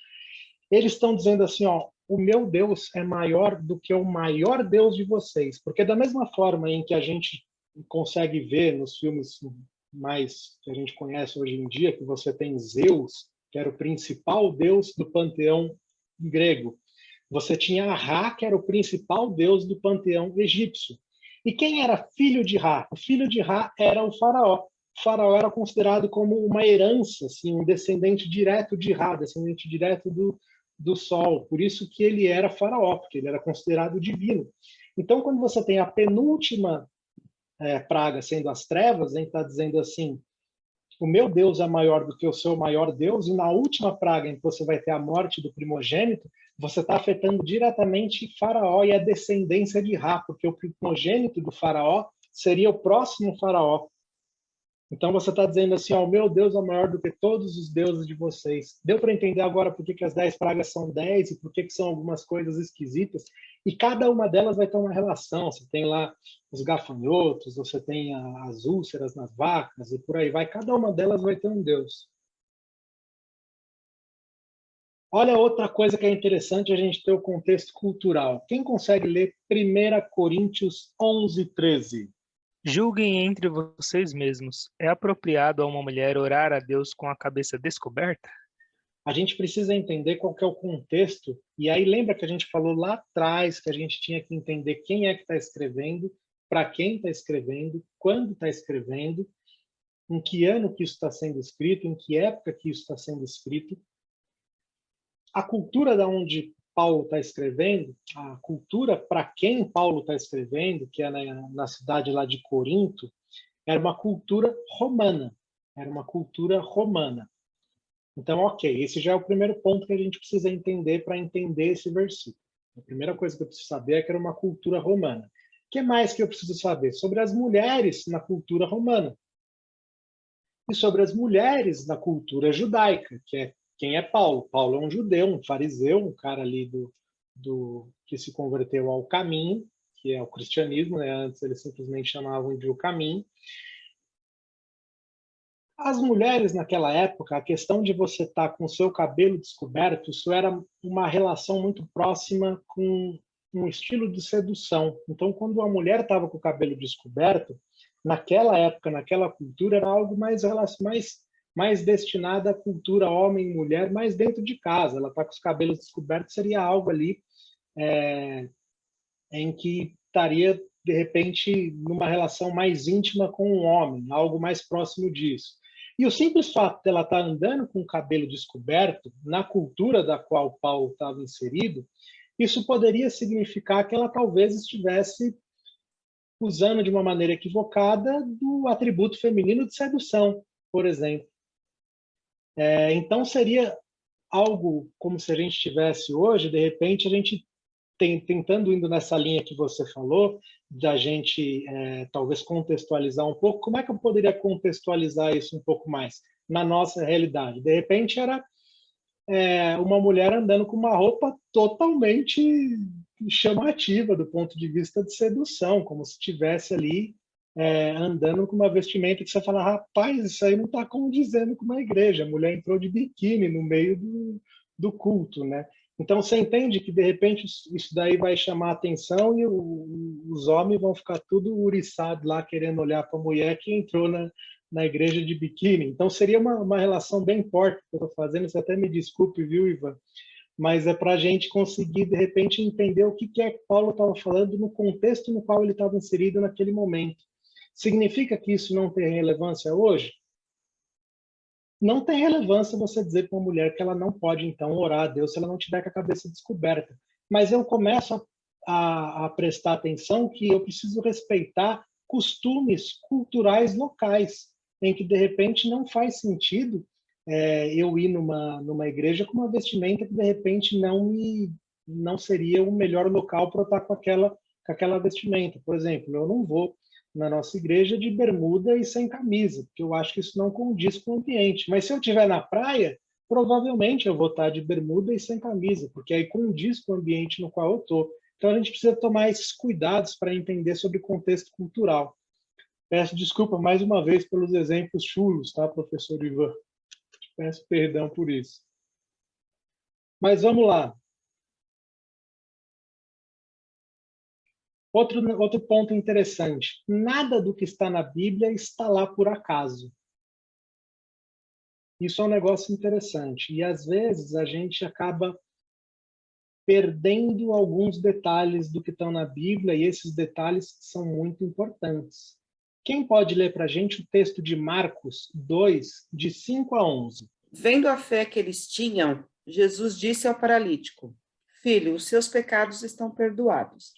eles estão dizendo assim, ó, o meu Deus é maior do que o maior Deus de vocês. Porque da mesma forma em que a gente consegue ver nos filmes mais que a gente conhece hoje em dia, que você tem Zeus, que era o principal deus do panteão grego. Você tinha Ra, que era o principal deus do panteão egípcio. E quem era filho de Ra? O filho de Ra era o faraó. O faraó era considerado como uma herança, assim, um descendente direto de Ra, descendente direto do Sol. Por isso que ele era faraó, porque ele era considerado divino. Então, quando você tem a penúltima praga sendo as trevas, a gente está dizendo assim, o meu Deus é maior do que o seu maior Deus, e na última praga em que você vai ter a morte do primogênito, você está afetando diretamente Faraó e a descendência de Ra, porque o primogênito do Faraó seria o próximo Faraó. Então você está dizendo assim, ó, o meu Deus é maior do que todos os deuses de vocês. Deu para entender agora por que as 10 pragas são 10 e por que são algumas coisas esquisitas? E cada uma delas vai ter uma relação. Você tem lá os gafanhotos, você tem as úlceras nas vacas e por aí vai. Cada uma delas vai ter um Deus. Olha outra coisa que é interessante a gente ter o contexto cultural. Quem consegue ler 1 Coríntios 11:13? Julguem entre vocês mesmos. É apropriado a uma mulher orar a Deus com a cabeça descoberta? a gente precisa entender qual que é o contexto, e aí lembra que a gente falou lá atrás que a gente tinha que entender quem é que está escrevendo, para quem está escrevendo, quando está escrevendo, em que ano que isso está sendo escrito, em que época que isso está sendo escrito. A cultura da onde Paulo está escrevendo, a cultura para quem Paulo está escrevendo, que é na cidade lá de Corinto, era uma cultura romana. Era uma cultura romana. Então, ok, esse já é o primeiro ponto que a gente precisa entender para entender esse versículo. A primeira coisa que eu preciso saber é que era uma cultura romana. O que mais que eu preciso saber? Sobre as mulheres na cultura romana. E sobre as mulheres na cultura judaica, que é quem é Paulo. Paulo é um judeu, um fariseu, um cara ali que se converteu ao caminho, que é o cristianismo, né? Antes eles simplesmente chamavam de o caminho. As mulheres naquela época, a questão de você estar com o seu cabelo descoberto, isso era uma relação muito próxima com um estilo de sedução. Então, quando a mulher estava com o cabelo descoberto, naquela época, naquela cultura, era algo mais destinado à cultura homem e mulher, mais dentro de casa. Ela está com os cabelos descobertos, seria algo ali em que estaria, de repente, numa relação mais íntima com um homem, algo mais próximo disso. E o simples fato dela estar andando com o cabelo descoberto, na cultura da qual Paulo estava inserido, isso poderia significar que ela talvez estivesse usando de uma maneira equivocada do atributo feminino de sedução, por exemplo. Então seria algo como se a gente tivesse hoje, de repente, a gente tentando indo nessa linha que você falou, da gente talvez contextualizar um pouco. Como é que eu poderia contextualizar isso um pouco mais na nossa realidade? De repente era uma mulher andando com uma roupa totalmente chamativa do ponto de vista de sedução, como se estivesse ali andando com uma vestimenta que você fala, rapaz, isso aí não está condizendo com uma igreja. A mulher entrou de biquíni no meio do culto, né? Então, você entende que, de repente, isso daí vai chamar a atenção e os homens vão ficar tudo uriçados lá, querendo olhar para a mulher que entrou na igreja de biquíni. Então, seria uma relação bem forte que eu estou fazendo. Você até me desculpe, viu, Ivan? Mas é para a gente conseguir, de repente, entender o que é que Paulo estava falando no contexto no qual ele estava inserido naquele momento. Significa que isso não tem relevância hoje? Não tem relevância você dizer para uma mulher que ela não pode, então, orar a Deus se ela não tiver com a cabeça descoberta. Mas eu começo a prestar atenção que eu preciso respeitar costumes culturais locais, em que, de repente, não faz sentido eu ir numa igreja com uma vestimenta que, de repente, não seria o melhor local para eu estar com aquela vestimenta. Por exemplo, eu não vou na nossa igreja de bermuda e sem camisa, porque eu acho que isso não condiz com o ambiente. Mas se eu estiver na praia, provavelmente eu vou estar de bermuda e sem camisa, porque aí condiz com o ambiente no qual eu estou. Então a gente precisa tomar esses cuidados para entender sobre o contexto cultural. Peço desculpa mais uma vez pelos exemplos chulos, tá, professor Ivan? Peço perdão por isso. Mas vamos lá. Outro ponto interessante. Nada do que está na Bíblia está lá por acaso. Isso é um negócio interessante. E, às vezes, a gente acaba perdendo alguns detalhes do que estão na Bíblia, e esses detalhes são muito importantes. Quem pode ler para a gente o texto de Marcos 2, de 5 a 11? Vendo a fé que eles tinham, Jesus disse ao paralítico, filho, os seus pecados estão perdoados.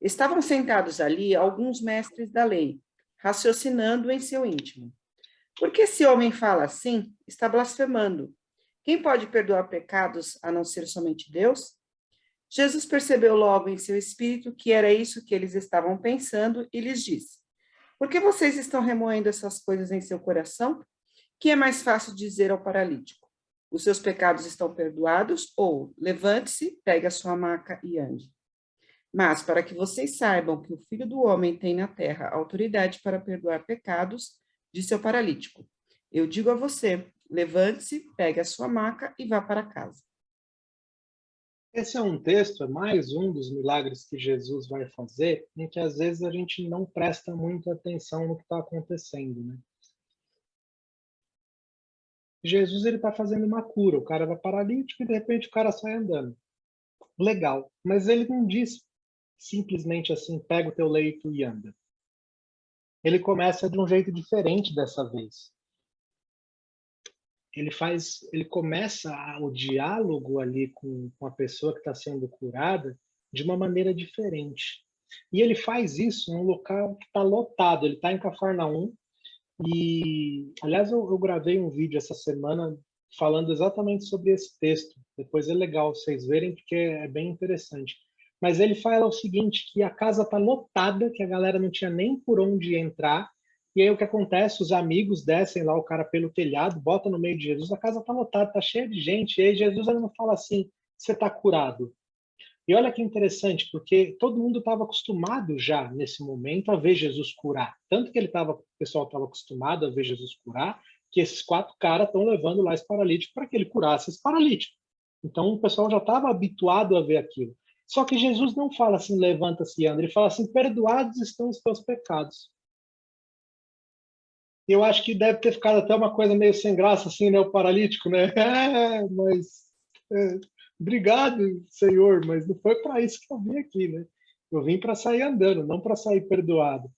Estavam sentados ali alguns mestres da lei, raciocinando em seu íntimo. Por que esse homem fala assim? Está blasfemando. Quem pode perdoar pecados a não ser somente Deus? Jesus percebeu logo em seu espírito que era isso que eles estavam pensando e lhes disse, por que vocês estão remoendo essas coisas em seu coração? Que é mais fácil dizer ao paralítico, os seus pecados estão perdoados, ou levante-se, pegue a sua maca e ande. Mas, para que vocês saibam que o Filho do Homem tem na terra autoridade para perdoar pecados, disse ao paralítico, eu digo a você, levante-se, pegue a sua maca e vá para casa. Esse é um texto, é mais um dos milagres que Jesus vai fazer, em que às vezes a gente não presta muita atenção no que está acontecendo, né? Jesus ele está fazendo uma cura, o cara vai paralítico e de repente o cara sai andando. Legal, mas ele não diz simplesmente assim, pega o teu leito e anda. Ele começa de um jeito diferente dessa vez. Ele começa o diálogo ali com a pessoa que está sendo curada de uma maneira diferente. E ele faz isso num local que está lotado. Ele está em Cafarnaum. E, aliás, eu gravei um vídeo essa semana falando exatamente sobre esse texto. Depois é legal vocês verem, porque é bem interessante. Mas ele fala o seguinte, que a casa está lotada, que a galera não tinha nem por onde entrar. E aí o que acontece? Os amigos descem lá o cara pelo telhado, bota no meio de Jesus, a casa está lotada, está cheia de gente. E aí Jesus ele não fala assim, você está curado. E olha que interessante, porque todo mundo estava acostumado já nesse momento a ver Jesus curar. Tanto que o pessoal estava acostumado a ver Jesus curar, que esses 4 caras estão levando lá esse paralítico para que ele curasse esse paralítico. Então o pessoal já estava habituado a ver aquilo. Só que Jesus não fala assim, levanta-se e anda. Ele fala assim, perdoados estão os teus pecados. Eu acho que deve ter ficado até uma coisa meio sem graça, assim, né? O paralítico, né? Obrigado, Senhor, mas não foi para isso que eu vim aqui, né? Eu vim para sair andando, não para sair perdoado.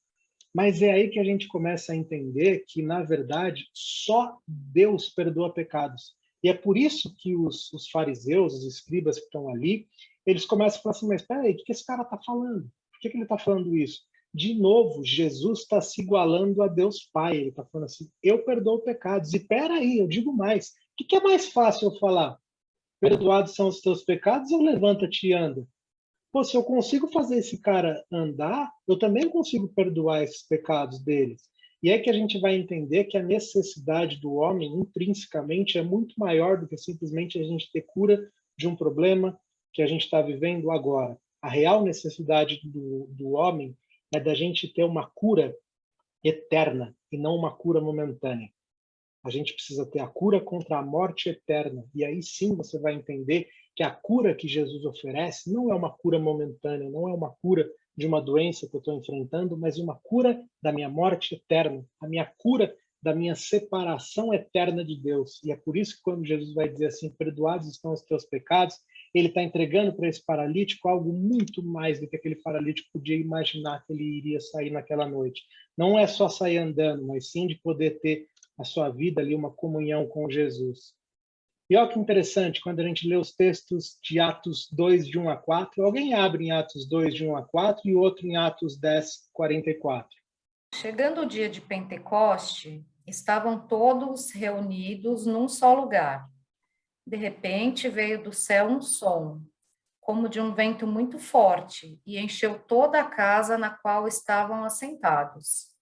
Mas é aí que a gente começa a entender que, na verdade, só Deus perdoa pecados. E é por isso que os fariseus, os escribas que estão ali, eles começam a falar assim, mas peraí, o que esse cara está falando? Por que ele está falando isso? De novo, Jesus está se igualando a Deus Pai. Ele está falando assim, eu perdoo pecados. E peraí, eu digo mais. O que é mais fácil eu falar? Perdoados são os teus pecados ou levanta-te e anda? Pô, se eu consigo fazer esse cara andar, eu também consigo perdoar esses pecados deles. E é que a gente vai entender que a necessidade do homem, intrinsecamente, é muito maior do que simplesmente a gente ter cura de um problema que a gente está vivendo agora. A real necessidade do homem é da gente ter uma cura eterna e não uma cura momentânea. A gente precisa ter a cura contra a morte eterna. E aí sim você vai entender que a cura que Jesus oferece não é uma cura momentânea, não é uma cura de uma doença que eu estou enfrentando, mas uma cura da minha morte eterna, a minha cura da minha separação eterna de Deus. E é por isso que quando Jesus vai dizer assim, perdoados estão os teus pecados, ele está entregando para esse paralítico algo muito mais do que aquele paralítico podia imaginar que ele iria sair naquela noite. Não é só sair andando, mas sim de poder ter a sua vida ali, uma comunhão com Jesus. E olha que interessante, quando a gente lê os textos de Atos 2, de 1 a 4, alguém abre em Atos 2, de 1 a 4, e outro em Atos 10, 44. Chegando o dia de Pentecoste, estavam todos reunidos num só lugar. De repente veio do céu um som, como de um vento muito forte, e encheu toda a casa na qual estavam assentados.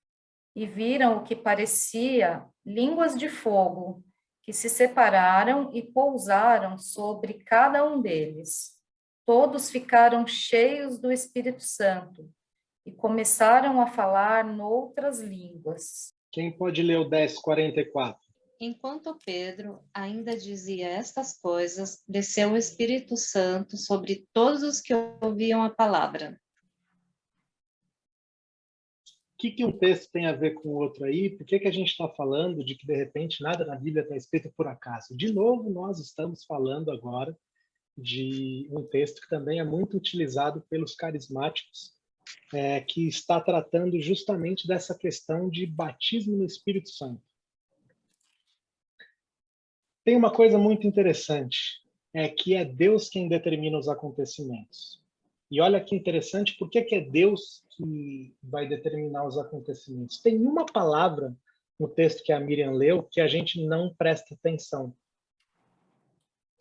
E viram o que parecia línguas de fogo, que se separaram e pousaram sobre cada um deles. Todos ficaram cheios do Espírito Santo e começaram a falar noutras línguas. Quem pode ler o 10:44? Enquanto Pedro ainda dizia estas coisas, desceu o Espírito Santo sobre todos os que ouviam a palavra. O que um texto tem a ver com o outro aí? Por que a gente está falando de que, de repente, nada na Bíblia está escrito por acaso? De novo, nós estamos falando agora de um texto que também é muito utilizado pelos carismáticos, que está tratando justamente dessa questão de batismo no Espírito Santo. Tem uma coisa muito interessante, que é Deus quem determina os acontecimentos. E olha que interessante, por que é Deus que vai determinar os acontecimentos? Tem uma palavra no texto que a Miriam leu que a gente não presta atenção.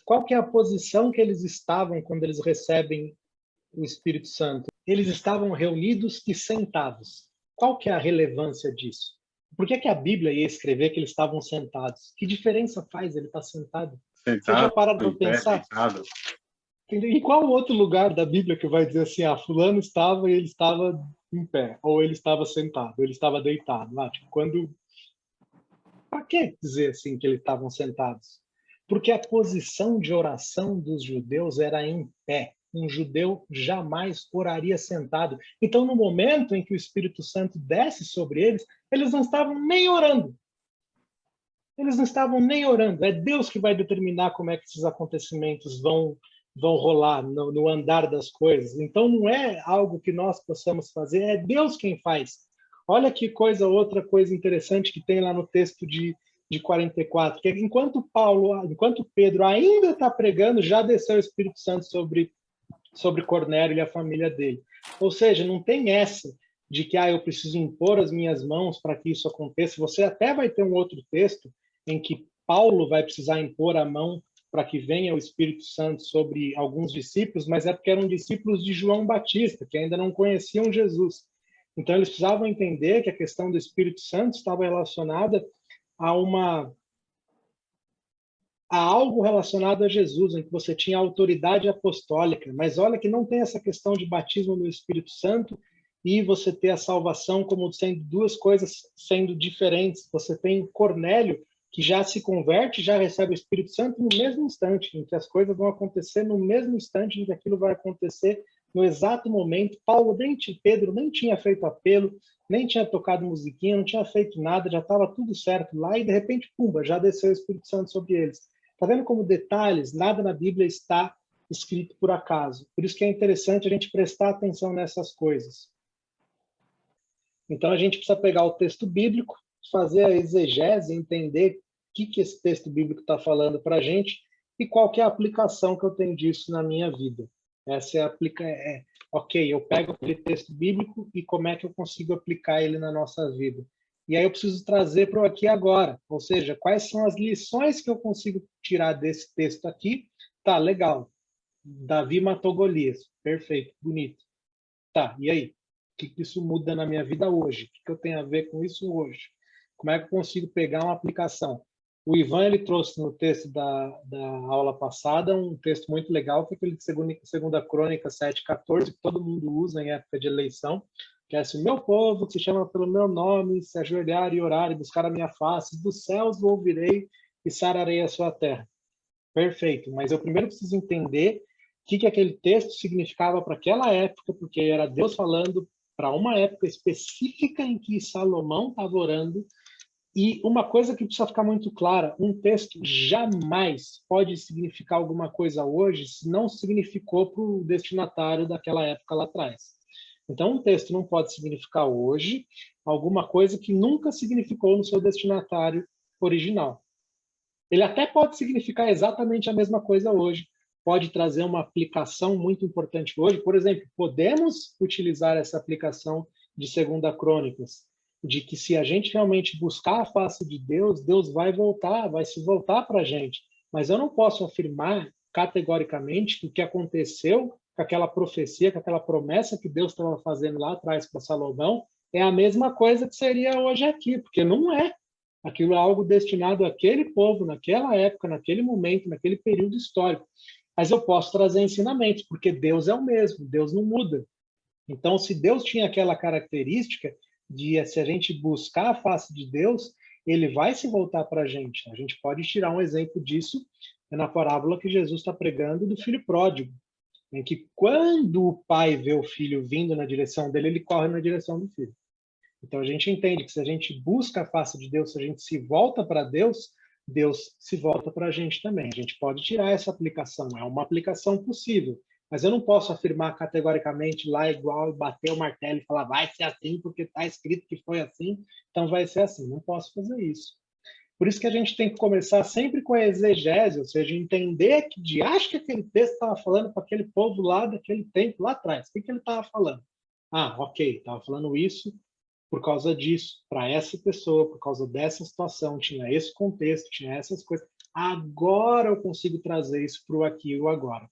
Qual que é a posição que eles estavam quando eles recebem o Espírito Santo? Eles estavam reunidos e sentados. Qual que é a relevância disso? Por que a Bíblia ia escrever que eles estavam sentados? Que diferença faz ele estar sentado? Você já parou para pensar? Sentado. Em qual outro lugar da Bíblia que vai dizer assim, fulano estava e ele estava em pé, ou ele estava sentado, ou ele estava deitado? Para que dizer assim que eles estavam sentados? Porque a posição de oração dos judeus era em pé. Um judeu jamais oraria sentado. Então, no momento em que o Espírito Santo desce sobre eles, eles não estavam nem orando. Eles não estavam nem orando. É Deus que vai determinar como é que esses acontecimentos vão rolar no andar das coisas. Então, não é algo que nós possamos fazer, é Deus quem faz. Olha que outra coisa interessante que tem lá no texto de 44, que é enquanto Pedro ainda está pregando, já desceu o Espírito Santo sobre Cornélio e a família dele. Ou seja, não tem essa de que eu preciso impor as minhas mãos para que isso aconteça. Você até vai ter um outro texto em que Paulo vai precisar impor a mão para que venha o Espírito Santo sobre alguns discípulos, mas é porque eram discípulos de João Batista, que ainda não conheciam Jesus. Então, eles precisavam entender que a questão do Espírito Santo estava relacionada a algo relacionado a Jesus, em que você tinha autoridade apostólica. Mas olha que não tem essa questão de batismo no Espírito Santo e você ter a salvação como sendo duas coisas sendo diferentes. Você tem Cornélio, que já se converte, já recebe o Espírito Santo no mesmo instante, em que as coisas vão acontecer no mesmo instante em que aquilo vai acontecer, no exato momento. Pedro nem tinha feito apelo, nem tinha tocado musiquinha, não tinha feito nada, já estava tudo certo lá, e de repente, pumba, já desceu o Espírito Santo sobre eles. Está vendo como detalhes, nada na Bíblia está escrito por acaso. Por isso que é interessante a gente prestar atenção nessas coisas. Então a gente precisa pegar o texto bíblico, fazer a exegese, entender o que esse texto bíblico está falando para a gente e qual que é a aplicação que eu tenho disso na minha vida. Essa é ok, eu pego aquele texto bíblico e como é que eu consigo aplicar ele na nossa vida. E aí eu preciso trazer para o aqui e agora, ou seja, quais são as lições que eu consigo tirar desse texto aqui. Tá, legal. Davi matou Golias. Perfeito, bonito. Tá, e aí? O que isso muda na minha vida hoje? O que eu tenho a ver com isso hoje? Como é que eu consigo pegar uma aplicação? O Ivan ele trouxe no texto da aula passada um texto muito legal, que é aquele de 2 Crônicas 7,14, que todo mundo usa em época de eleição, que é assim: meu povo que se chama pelo meu nome, se ajoelhar e orar e buscar a minha face, dos céus o ouvirei e sararei a sua terra. Perfeito, mas eu primeiro preciso entender o que aquele texto significava para aquela época, porque era Deus falando para uma época específica em que Salomão estava orando. E uma coisa que precisa ficar muito clara: um texto jamais pode significar alguma coisa hoje se não significou para o destinatário daquela época lá atrás. Então, um texto não pode significar hoje alguma coisa que nunca significou no seu destinatário original. Ele até pode significar exatamente a mesma coisa hoje, pode trazer uma aplicação muito importante hoje. Por exemplo, podemos utilizar essa aplicação de 2 Crônicas, de que se a gente realmente buscar a face de Deus, Deus vai se voltar para a gente. Mas eu não posso afirmar categoricamente que o que aconteceu com aquela profecia, com aquela promessa que Deus estava fazendo lá atrás para Salomão, é a mesma coisa que seria hoje aqui, porque não é. Aquilo é algo destinado àquele povo, naquela época, naquele momento, naquele período histórico. Mas eu posso trazer ensinamentos, porque Deus é o mesmo, Deus não muda. Então, se Deus tinha aquela característica de, se a gente buscar a face de Deus, ele vai se voltar para a gente. A gente pode tirar um exemplo disso na parábola que Jesus está pregando do filho pródigo, em que quando o pai vê o filho vindo na direção dele, ele corre na direção do filho. Então a gente entende que se a gente busca a face de Deus, se a gente se volta para Deus, Deus se volta para a gente também. A gente pode tirar essa aplicação, é uma aplicação possível. Mas eu não posso afirmar categoricamente lá igual, bater o martelo e falar vai ser assim porque está escrito que foi assim, então vai ser assim. Não posso fazer isso. Por isso que a gente tem que começar sempre com a exegese, ou seja, entender que de acho que aquele texto estava falando para aquele povo lá daquele tempo lá atrás. O que ele estava falando? Ok, estava falando isso por causa disso, para essa pessoa, por causa dessa situação, tinha esse contexto, tinha essas coisas. Agora eu consigo trazer isso para o aqui e o agora.